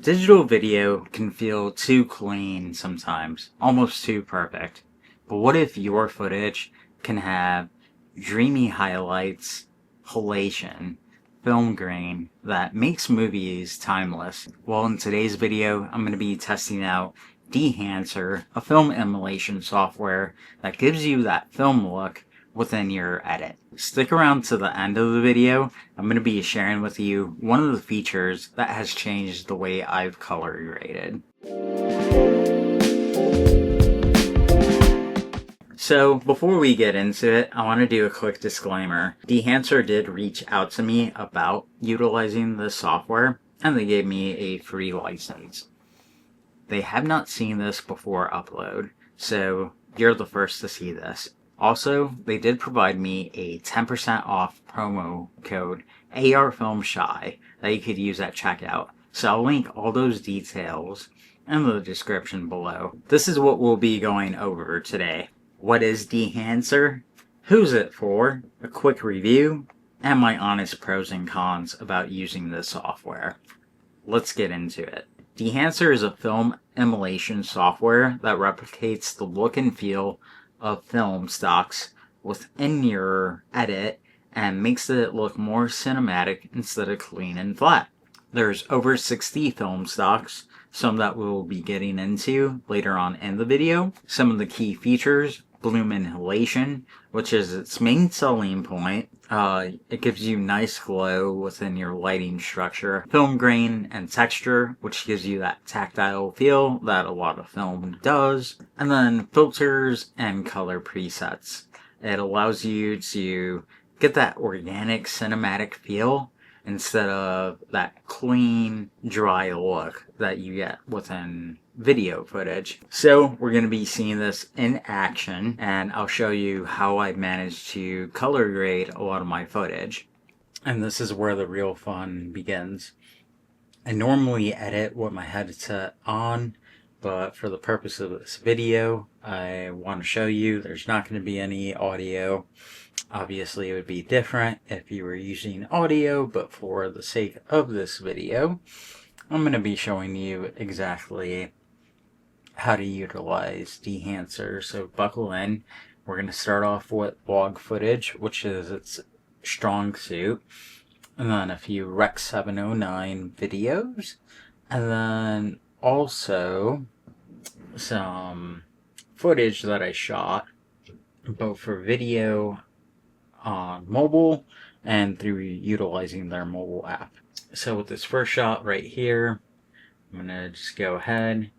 Digital video can feel too clean sometimes, almost too perfect. But what if your footage can have dreamy highlights, halation, film grain that makes movies timeless? Well, in today's video, I'm going to be testing out Dehancer, a film emulation software that gives you that film look within your edit. Stick around to the end of the video. I'm going to be sharing with you one of the features that has changed the way I've color graded. So before we get into it, I want to do a quick disclaimer. Dehancer did reach out to me about utilizing this software, and they gave me a free license. They have not seen this before upload, so you're the first to see this. Also, they did provide me a 10% off promo code ARFilmShy that you could use at checkout. So I'll link all those details in the description below. This is what we'll be going over today. What is Dehancer? Who's it for? A quick review, and my honest pros and cons about using this software. Let's get into it. Dehancer is a film emulation software that replicates the look and feel of film stocks within your edit and makes it look more cinematic instead of clean and flat. There's over 60 film stocks, some that we'll be getting into later on in the video. Some of the key features: bloom inhalation, which is its main selling point. It gives you nice glow within your lighting structure. Film grain and texture, which gives you that tactile feel that a lot of film does. And then filters and color presets. It allows you to get that organic cinematic feel instead of that clean, dry look that you get within video footage. So we're going to be seeing this in action, and I'll show you how I managed to color grade a lot of my footage. And this is where the real fun begins. I normally edit with my headset on, but for the purpose of this video, I want to show you there's not going to be any audio. Obviously, it would be different if you were using audio, but for the sake of this video, I'm going to be showing you exactly how to utilize Dehancer. So buckle in. We're going to start off with log footage, which is its strong suit, and then a few Rec 709 videos, and then also some footage that I shot both for video on mobile and through utilizing their mobile app. So with this first shot right here, I'm gonna just go ahead,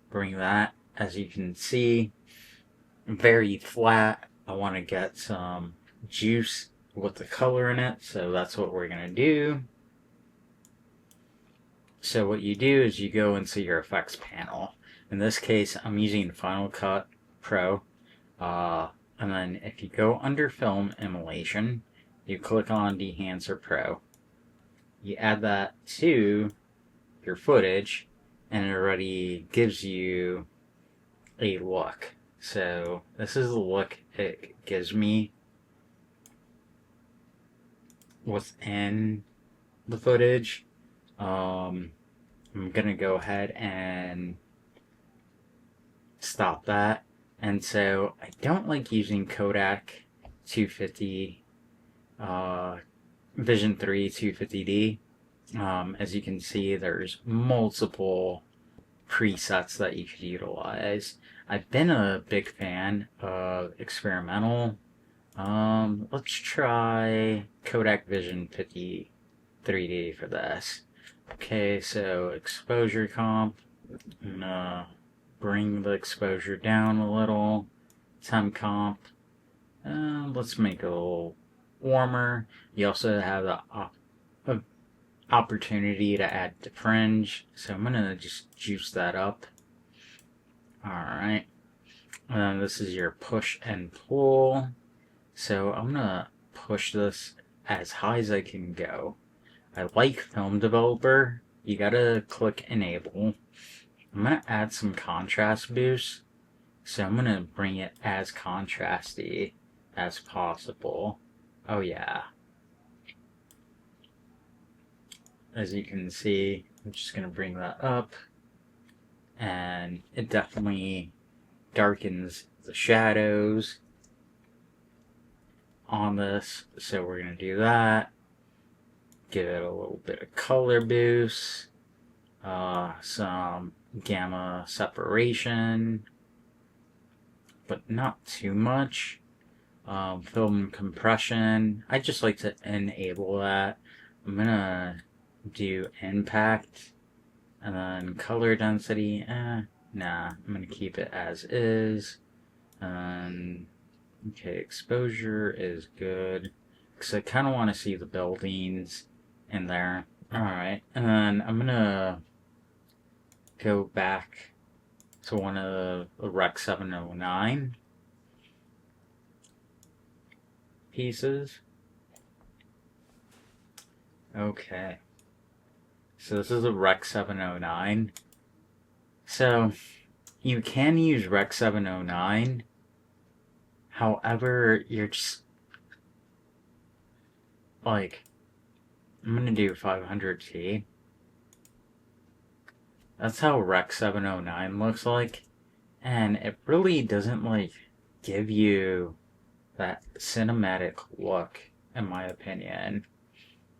bring that, as you can see, very flat. I want to get some juice with the color in it, so that's what we're gonna do. So what you do is you go into your effects panel. In this case, I'm using Final Cut Pro. And then if you go under Film Emulation, you click on Dehancer Pro. You add that to your footage, and it already gives you a look. So this is the look it gives me within the footage. I'm gonna go ahead and stop that. And so I don't like using Kodak 250, Vision 3 250D. As you can see, there's multiple presets that you could utilize. I've been a big fan of experimental. Let's try Kodak Vision 50 3D for this. Okay, so exposure comp. I'm gonna bring the exposure down a little. Temp comp. Let's make it a little warmer. You also have the opportunity to add to fringe, so I'm gonna just juice that up. Alright. And then this is your push and pull. So I'm gonna push this as high as I can go. I like Film Developer. You gotta click enable. I'm going to add some contrast boost, so I'm going to bring it as contrasty as possible. Oh yeah. As you can see, I'm just going to bring that up, and it definitely darkens the shadows on this, so we're going to do that. Give it a little bit of color boost, some gamma separation, but not too much. Film compression, I just like to enable that. I'm gonna do impact, and then color density, nah, I'm gonna keep it as is. Okay, exposure is good, because I kind of want to see the buildings in there. Alright, and then I'm gonna go back to one of the Rec 709 pieces. Okay. So this is a Rec 709. So you can use Rec 709. However, you're just like, I'm gonna do 500T. That's how Rec 709 looks like. And it really doesn't like give you that cinematic look, in my opinion.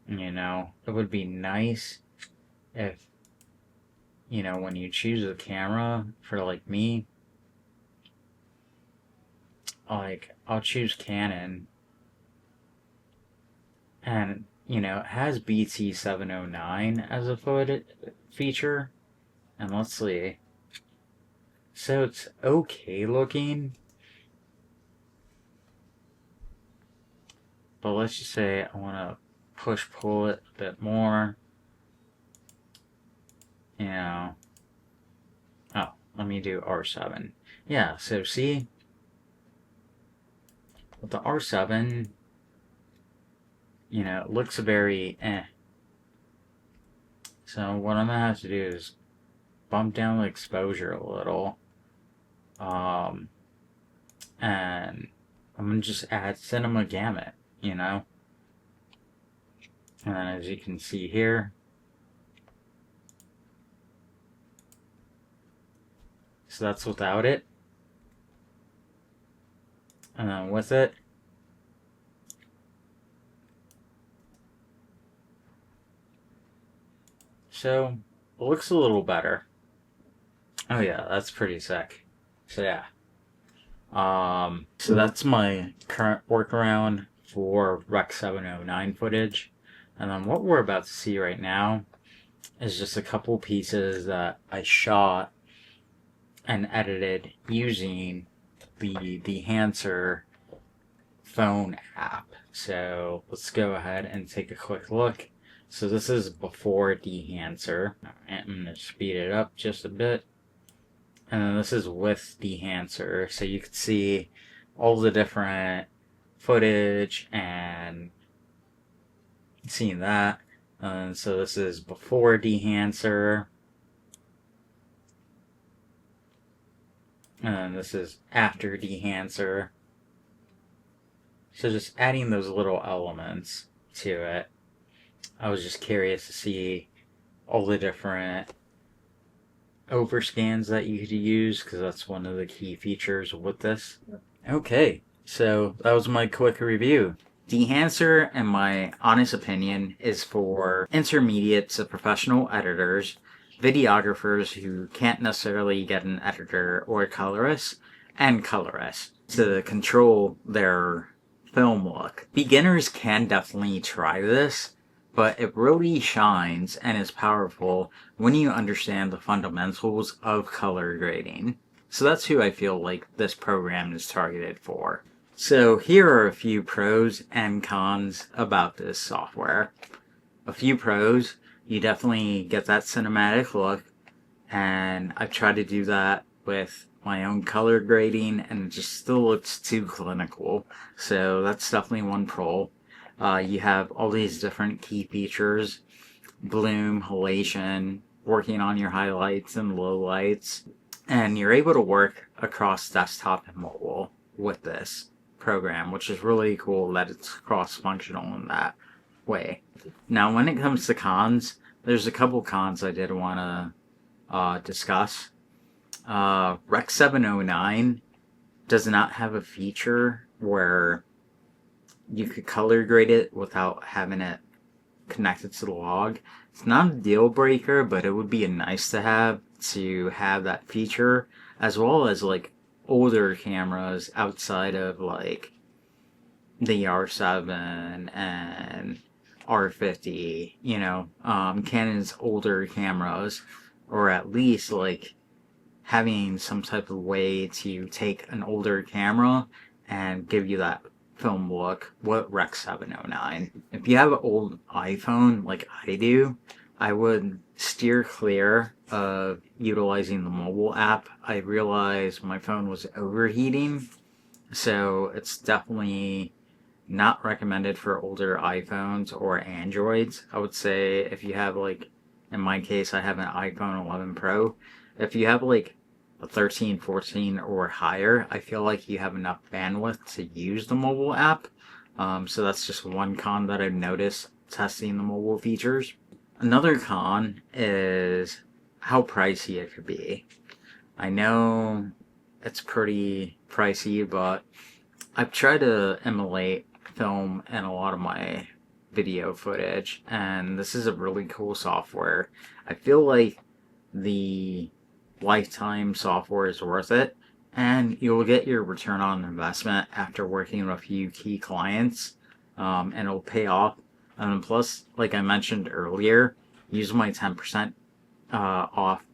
You know, it would be nice if, you know, when you choose a camera for like me, like I'll choose Canon, and you know, it has BT 709 as a photo feature, and let's see. So it's okay looking, but let's just say I want to pull it a bit more. You know, oh, let me do R7. Yeah, so see, with the R7, you know, it looks very So what I'm gonna have to do is bump down the exposure a little. And I'm gonna just add cinema gamut, you know? And then as you can see here, so that's without it. And then with it, so it looks a little better. Oh yeah, that's pretty sick. So yeah. So that's my current workaround for Rec 709 footage. And then what we're about to see right now is just a couple pieces that I shot and edited using the Dehancer phone app. So let's go ahead and take a quick look. So this is before Dehancer. I'm going to speed it up just a bit. And then this is with Dehancer. So you can see all the different footage and seeing that. And so this is before Dehancer. And this is after Dehancer. So just adding those little elements to it. I was just curious to see all the different overscans that you could use, because that's one of the key features with this. Okay, so that was my quick review. Dehancer, in my honest opinion, is for intermediate to professional editors, videographers who can't necessarily get an editor or a colorist, and colorists to control their film look. Beginners can definitely try this, but it really shines and is powerful when you understand the fundamentals of color grading. So that's who I feel like this program is targeted for. So here are a few pros and cons about this software. A few pros, you definitely get that cinematic look, and I've tried to do that with my own color grading, and it just still looks too clinical. So that's definitely one pro. You have all these different key features, bloom, halation, working on your highlights and lowlights, and you're able to work across desktop and mobile with this program, which is really cool that it's cross-functional in that way. Now, when it comes to cons, there's a couple cons I did want to discuss. Rec 709 does not have a feature where you could color grade it without having it connected to the log. It's not a deal breaker, but it would be a nice to have that feature, as well as like older cameras outside of like the R7 and R50, Canon's older cameras, or at least like having some type of way to take an older camera and give you that film look. What Rec 709? If you have an old iPhone like I do, I would steer clear of utilizing the mobile app. I realized my phone was overheating, so it's definitely not recommended for older iPhones or Androids. I would say if you have like, in my case, I have an iPhone 11 Pro. If you have like a 13, 14 or higher, I feel like you have enough bandwidth to use the mobile app. So that's just one con that I've noticed testing the mobile features. Another con is how pricey it could be. I know it's pretty pricey, but I've tried to emulate film in a lot of my video footage, and this is a really cool software. I feel like the lifetime software is worth it, and you'll get your return on investment after working with a few key clients, and it'll pay off. And plus, like I mentioned earlier, use my 10% off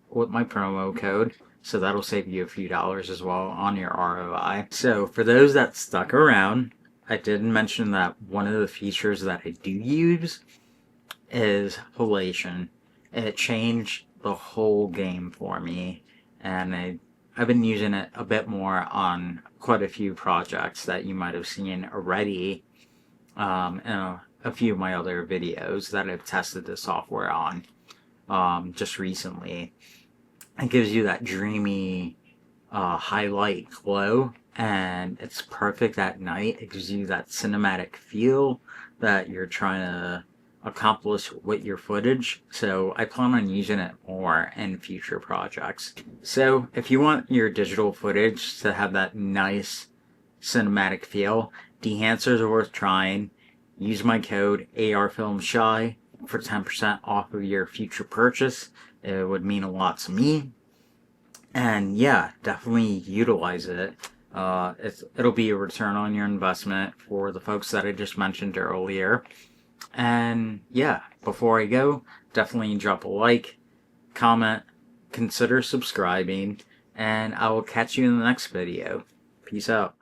with my promo code, so that'll save you a few dollars as well on your ROI. So for those that stuck around, I did mention that one of the features that I do use is halation. It changed the whole game for me, and I've been using it a bit more on quite a few projects that you might have seen already, and a few of my other videos that I've tested the software on just recently. It gives you that dreamy highlight glow, and it's perfect at night. It gives you that cinematic feel that you're trying to accomplish with your footage, so I plan on using it more in future projects. So if you want your digital footage to have that nice cinematic feel, Dehancers are worth trying. Use my code ARFilmShy for 10% off of your future purchase. It would mean a lot to me, and yeah, definitely utilize it. It'll be a return on your investment for the folks that I just mentioned earlier. And yeah, before I go, definitely drop a like, comment, consider subscribing, and I will catch you in the next video. Peace out.